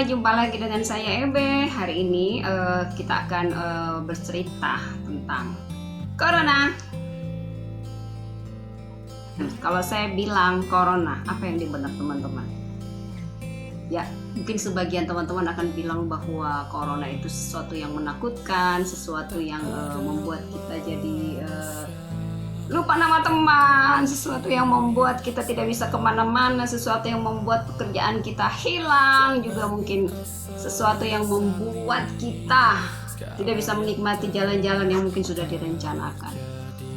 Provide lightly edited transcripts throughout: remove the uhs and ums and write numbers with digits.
jumpa lagi dengan saya Ebe. Hari ini kita akan bercerita tentang Corona. Kalau saya bilang Corona, apa yang dibenar teman-teman? Ya, mungkin sebagian teman-teman akan bilang bahwa Corona itu sesuatu yang menakutkan, sesuatu yang membuat kita jadi lupa nama teman, sesuatu yang membuat kita tidak bisa kemana-mana, sesuatu yang membuat pekerjaan kita hilang, juga mungkin sesuatu yang membuat kita tidak bisa menikmati jalan-jalan yang mungkin sudah direncanakan.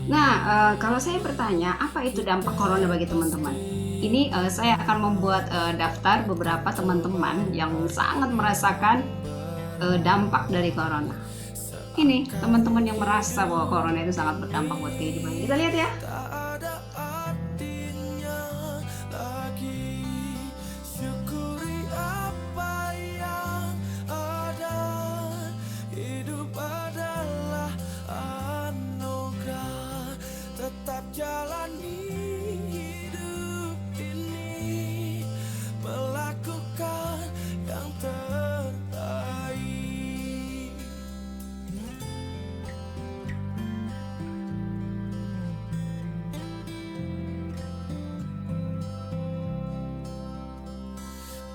Nah, kalau saya bertanya, apa itu dampak Corona bagi teman-teman? Ini saya akan membuat daftar beberapa teman-teman yang sangat merasakan dampak dari Corona. Ini teman-teman yang merasa bahwa Corona itu sangat berdampak buat kehidupan. Kita lihat ya.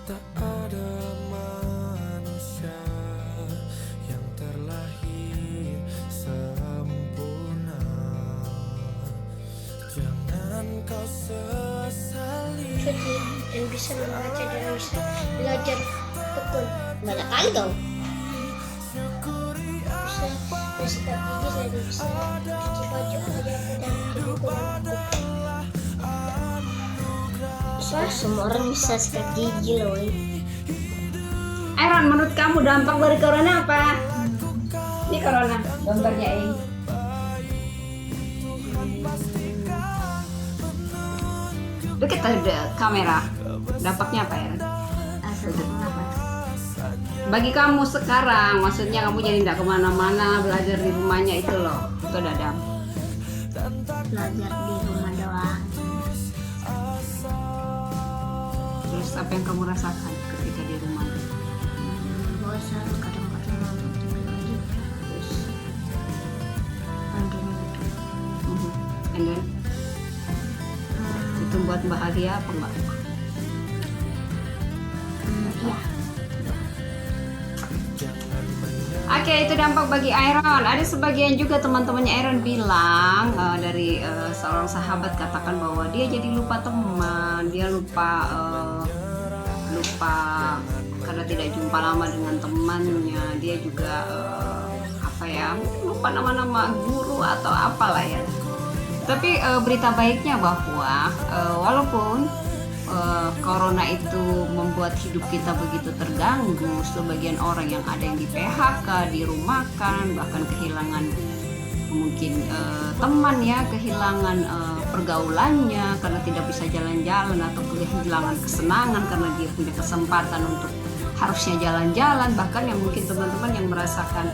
Tak ada manusia yang terlahir sempurna. Jangan kau sesali. Sedih dan bisa membaca dan bisa belajar tekun. Banyak kali dong. Bisa bersikat gigi dan bisa cuci baju aja dan lingkungan. Semua orang bisa sikat gigi loh. Aaron, menurut kamu dampak dari Corona apa? Ini Corona, gambarnya ini. Dekat ada kamera. Dampaknya apa ya? Bagi kamu sekarang, maksudnya kamu jadi tidak kemana-mana, belajar di rumahnya itu loh. Itu ada dampak. Belajar di rumah doang. Terus apa yang kamu rasakan ketika di rumah? Bosan, kadang-kadang nonton lagi. Terus, Android. and then, itu buat bahagia apa enggak? Iya. Oke, itu dampak bagi Iron. Ada sebagian juga teman-temannya Iron bilang dari seorang sahabat katakan bahwa dia jadi lupa teman, dia lupa karena tidak jumpa lama dengan temannya. Dia juga lupa nama-nama guru atau apalah ya. Tapi berita baiknya bahwa walaupun Corona itu membuat hidup kita begitu terganggu, sebagian orang yang ada yang di PHK, dirumahkan, bahkan kehilangan mungkin teman ya, kehilangan pergaulannya karena tidak bisa jalan-jalan, atau kehilangan kesenangan karena dia punya kesempatan untuk harusnya jalan-jalan. Bahkan yang mungkin teman-teman yang merasakan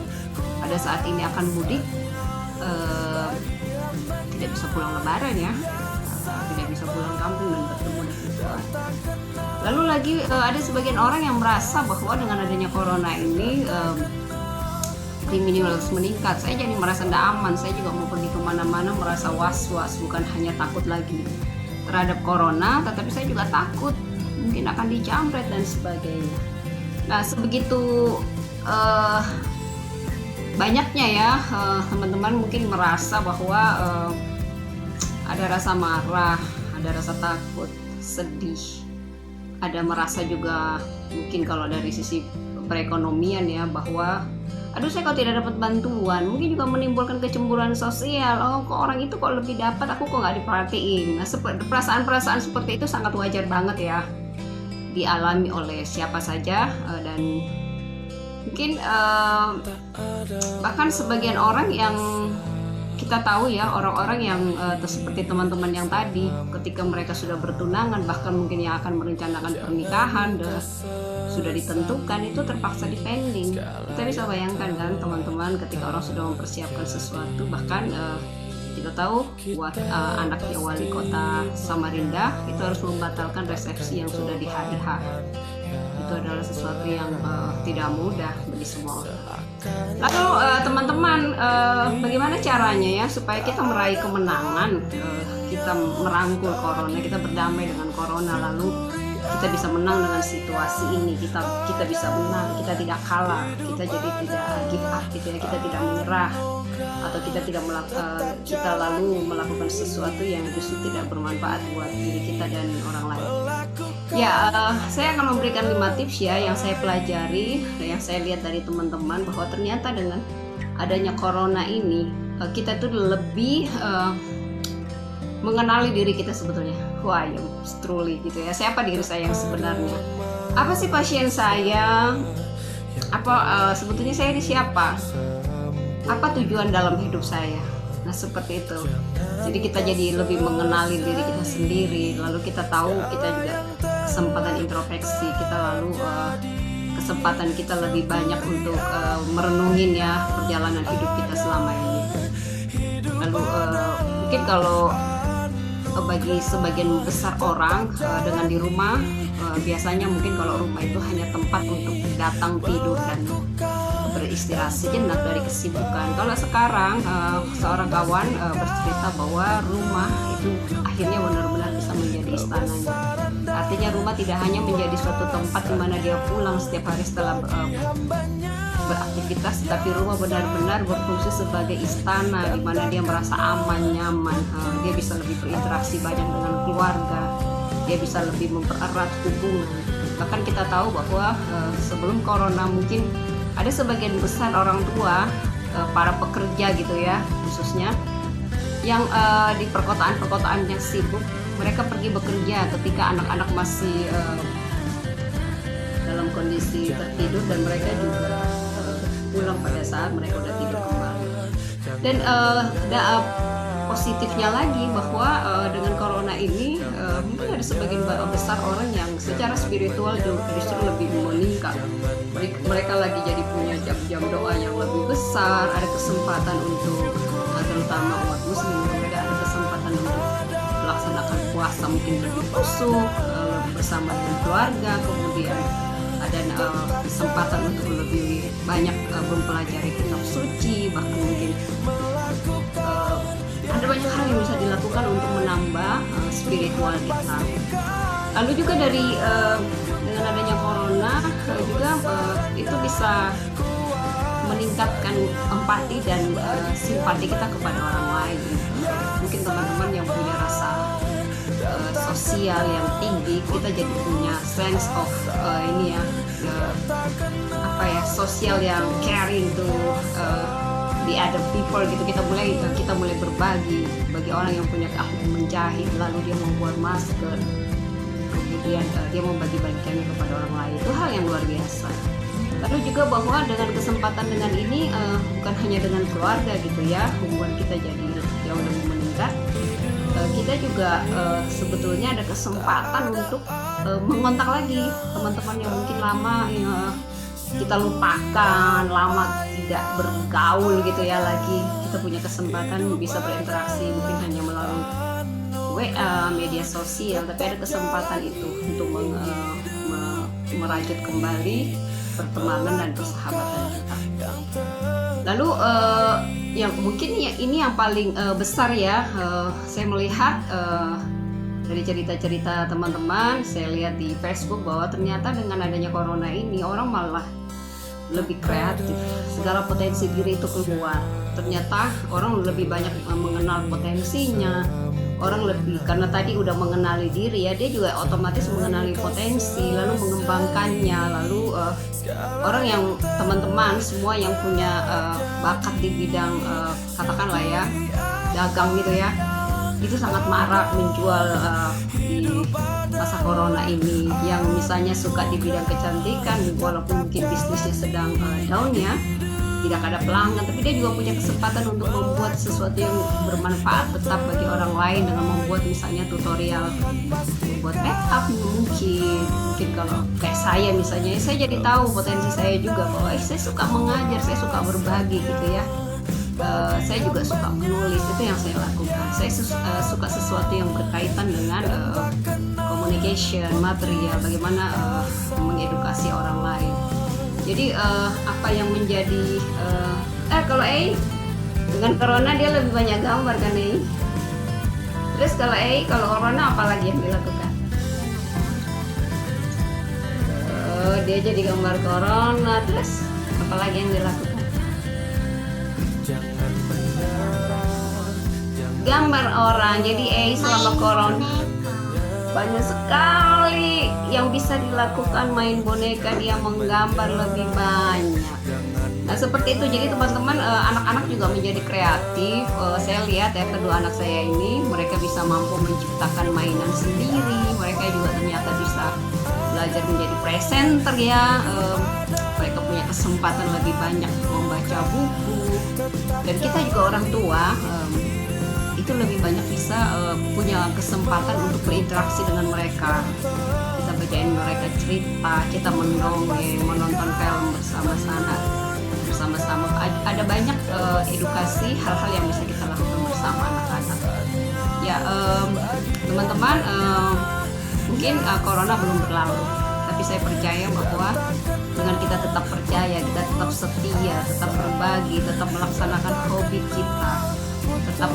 pada saat ini akan mudik, tidak bisa pulang lebaran ya, tidak bisa pulang kampung dan bertemu dengan keluarga. Lalu lagi ada sebagian orang yang merasa bahwa dengan adanya Corona ini kriminalitas meningkat. Saya jadi merasa tidak aman. Saya juga mau pergi kemana-mana merasa was-was, bukan hanya takut lagi terhadap Corona, tetapi saya juga takut mungkin akan dijamret dan sebagainya. Nah, sebegitu banyaknya ya teman-teman mungkin merasa bahwa ada rasa marah, ada rasa takut, sedih, ada merasa juga mungkin kalau dari sisi perekonomian ya, bahwa aduh saya kok tidak dapat bantuan, mungkin juga menimbulkan kecemburuan sosial. Oh, kok orang itu kok lebih dapat, aku kok nggak diperhatiin. Nah, perasaan-perasaan seperti itu sangat wajar banget ya dialami oleh siapa saja, dan mungkin bahkan sebagian orang yang kita tahu ya, orang-orang yang seperti teman-teman yang tadi, ketika mereka sudah bertunangan, bahkan mungkin yang akan merencanakan pernikahan sudah ditentukan, itu terpaksa dipending. Kita bisa bayangkan kan teman-teman, ketika orang sudah mempersiapkan sesuatu, bahkan kita tahu buat anaknya wali kota Samarinda itu harus membatalkan resepsi yang sudah di hari H. itu adalah sesuatu yang tidak mudah bagi semua orang. Lalu teman-teman, bagaimana caranya ya supaya kita meraih kemenangan, kita merangkul corona, kita berdamai dengan corona, lalu kita bisa menang dengan situasi ini, kita bisa menang, kita tidak kalah, kita jadi tidak give up gitu ya, kita tidak menyerah, atau kita lalu melakukan sesuatu yang justru tidak bermanfaat buat diri kita dan orang lain. Ya, saya akan memberikan 5 tips ya yang saya pelajari, yang saya lihat dari teman-teman, bahwa ternyata dengan adanya corona ini kita tuh lebih mengenali diri kita sebetulnya. Wah, ya, truly gitu ya. Siapa diri saya yang sebenarnya? Apa sih pasien saya? Sebetulnya saya ini siapa? Apa tujuan dalam hidup saya? Nah, seperti itu. Jadi kita jadi lebih mengenali diri kita sendiri. Lalu kita tahu kita juga kesempatan introspeksi kita, lalu kesempatan kita lebih banyak untuk merenungin ya perjalanan hidup kita selama ini. Lalu mungkin kalau bagi sebagian besar orang dengan di rumah, biasanya mungkin kalau rumah itu hanya tempat untuk datang, tidur, dan beristirahat sejenak dari kesibukan. Kalau sekarang seorang kawan bercerita bahwa rumah itu akhirnya benar-benar bisa menjadi istananya. Artinya rumah tidak hanya menjadi suatu tempat di mana dia pulang setiap hari setelah beraktivitas, tapi rumah benar-benar berfungsi sebagai istana di mana dia merasa aman, nyaman. Dia bisa lebih berinteraksi banyak dengan keluarga, dia bisa lebih mempererat hubungan. Bahkan kita tahu bahwa sebelum corona mungkin ada sebagian besar orang tua, para pekerja gitu ya khususnya, yang di perkotaan yang sibuk, mereka pergi bekerja ketika anak-anak masih dalam kondisi tertidur, dan mereka juga pulang pada saat mereka udah tidur kembali. Dan positifnya lagi bahwa dengan corona ini mungkin ada sebagian besar orang yang secara spiritual justru lebih meningkat. Mereka lagi jadi punya jam-jam doa yang lebih besar, ada kesempatan untuk terutama umat muslim, mereka ada kesempatan untuk melaksanakan puasa mungkin lebih kusuk bersama dengan keluarga, kemudian ada kesempatan untuk lebih banyak mempelajari kitab suci, bahkan mungkin ada banyak hal yang bisa dilakukan untuk menambah spiritual kita. Lalu juga dengan adanya corona juga itu bisa meningkatkan empati dan simpati kita kepada orang lain. Mungkin teman-teman yang punya rasa sosial yang tinggi, kita jadi punya sense of sosial yang caring to the other people gitu. Kita mulai berbagi bagi orang yang punya keahlian menjahit, lalu dia membuat masker, kemudian dia membagi-bagikannya kepada orang lain. Itu hal yang luar biasa. Lalu juga bahwa dengan kesempatan dengan ini bukan hanya dengan keluarga gitu ya, hubungan kita jadi jauh lebih meningkat. Kita juga sebetulnya ada kesempatan untuk mengontak lagi teman-teman yang mungkin lama kita lupakan, lama tidak bergaul gitu ya lagi. Kita punya kesempatan bisa berinteraksi mungkin hanya melalui WA, media sosial, tapi ada kesempatan itu untuk merajut kembali pertemanan dan persahabatan kita. Lalu yang mungkin ini yang paling besar ya, saya melihat dari cerita-cerita teman-teman, saya lihat di Facebook bahwa ternyata dengan adanya corona ini orang malah lebih kreatif, segala potensi diri itu keluar. Ternyata orang lebih banyak mengenal potensinya. Orang lebih, karena tadi udah mengenali diri ya, dia juga otomatis mengenali potensi, lalu mengembangkannya. Lalu orang yang teman-teman semua yang punya bakat di bidang katakanlah ya dagang gitu ya, itu sangat marak menjual di masa corona ini. Yang misalnya suka di bidang kecantikan, walaupun mungkin bisnisnya sedang down ya, tidak ada pelanggan, tapi dia juga punya kesempatan untuk membuat sesuatu yang bermanfaat tetap bagi orang lain dengan membuat misalnya tutorial membuat makeup. Mungkin kalau kayak saya misalnya, saya jadi tahu potensi saya juga bahwa saya suka mengajar, saya suka berbagi gitu ya. Saya juga suka menulis, itu yang saya lakukan. Saya suka sesuatu yang berkaitan dengan komunikasi communication, material, bagaimana mengedukasi orang lain. Jadi apa yang menjadi kalau dengan corona dia lebih banyak gambar kan Terus kalau corona apalagi yang dilakukan? Dia jadi gambar corona, terus apalagi yang dilakukan? Gambar orang. Jadi selama corona banyak sekali yang bisa dilakukan, main boneka, dia menggambar lebih banyak. Nah seperti itu, jadi teman-teman anak-anak juga menjadi kreatif. Saya lihat ya kedua anak saya ini, mereka bisa mampu menciptakan mainan sendiri. Mereka juga ternyata bisa belajar menjadi presenter ya. Mereka punya kesempatan lebih banyak membaca buku. Dan kita juga orang tua itu lebih banyak bisa punya kesempatan untuk berinteraksi dengan mereka. Kita bacain mereka cerita, kita mendongeng, menonton film bersama-sama. Ada banyak edukasi, hal-hal yang bisa kita lakukan bersama anak-anak. Ya teman-teman, mungkin corona belum berlalu, tapi saya percaya bahwa dengan kita tetap percaya, kita tetap setia, tetap berbagi, tetap melaksanakan hobi kita, tetap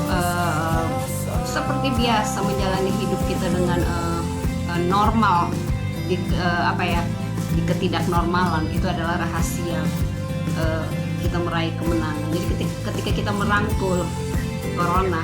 seperti biasa menjalani hidup kita dengan normal di ketidaknormalan, itu adalah rahasia kita meraih kemenangan. Jadi ketika kita merangkul corona,